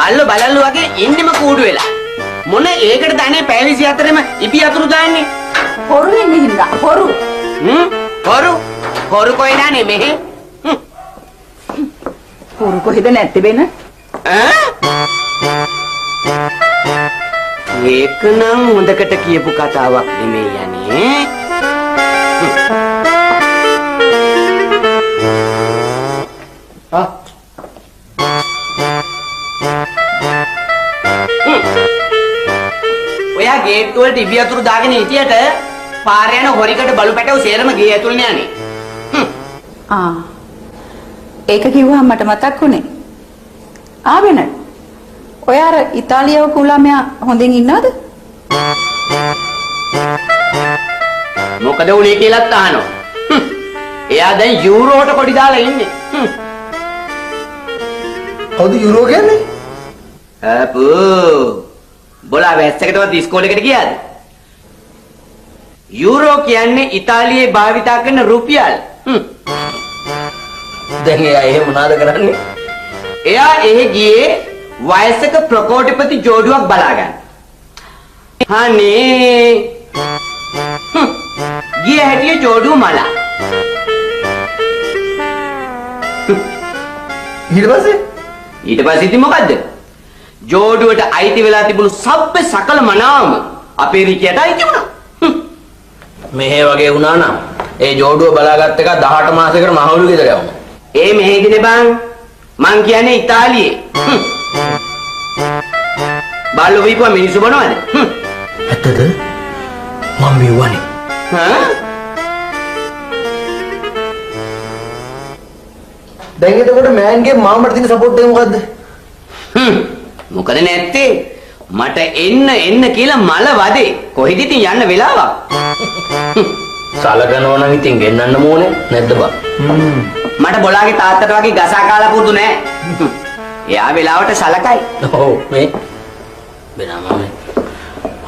බල්ලෝ බලල්ලෝ වගේ ඉන්නෙම කූඩු වෙලා. මොන ඒකටද අනේ පැය 24ෙම ඉපි අතුරු දාන්නේ? හොරු වෙන්නේ හින්දා. හොරු. හොරු කොයිදානේ මෙහෙ? හොරු කොහෙද නැත්තේ බෙන? ඒක නම් හොඳකට කියපු කතාවක් නෙමෙයි යන්නේ. ඔයා ගේට්ටු වලට ඉබි අතුරු දාගෙන හිටියට පාර යන හොරිකට බලු පැටව සේරම ගේ ඇතුළේ යන්නේ. ඒක කිව්වහම මට මතක් වුණේ. ආවෙන. ඔය අර ඉතාලියාව කුළමයා හොඳින් ඉන්නවද? මොකද උනේ කියලාත් අහනවා. එයා දැන් යුරෝට කොටි දාලා ඉන්නේ. කවුද යුරෝ කියන්නේ? අපෝ. බොලා වැස්සකටවත් ඉස්කෝලේකට ගියාද? යුරෝ කියන්නේ ඉතාලියේ භාවිතා කරන රුපියල්. දැන් එයා එහෙම මොනවාද කරන්නේ? එයා එහෙ ගියේ වයසක ප්‍රකෝටිපති ජෝඩුවක් බලාගන්න. අනේ. ගිය හැටියේ ජෝඩුව මලා. ඊට පස්සේ ඉතින් මොකද්ද? ජෝඩුවට අයිති වෙලා තිබුණු සබ්බ සකල මනාම අපේ රිකියට අයිති වුණා. මෙහෙ වගේ වුණා නම් ඒ ජෝඩුව බලාගත් එක 18 මාසයකට මහවුරු ගෙදර යවුණා. ඒ මෙහෙදිනේ බං. මං කියන්නේ ඉතාලියේ. බාල්ලෝ වීපුවා මිනිස්සු බනවද? ඇත්තද? මම මෙව්වනේ. දැන් එතකොට මෑන්ගේ මාමට තියෙන සපෝට් එක මොකද්ද? මොකද නැත්තේ? මට එන්න කියලා මල වදේ. කොහෙද ඉතින් යන්න වෙලාවක්? සලකනවා නම් ඉතින් ගෙන්නන්න ඕනේ නැද්ද බා? මට බොලාගේ තාත්තට වගේ ගසා කාලා පුරුදු නෑ. එයා වෙලාවට සලකයි. ඔව් මේ බෙනම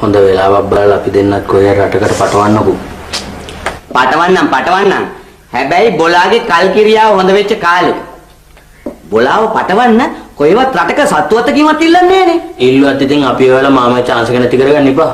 හොඳ වෙලාවක් බලලා අපි දෙන්නත් කොහේ රටකට පටවන්නකෝ. පටවන්නම්. හැබැයි බොලාගේ කල්කිරියාව හොඳ වෙච්ච කාලෙක. බොලාව පටවන්න කොයිවත් රටක සත්වතකින්වත් ඉල්ලන්නේ නෑනේ. ඉල්ලුවත් ඉතින් අපි ඔයාලා මාමා chance එක නැති කරගන්න එපා.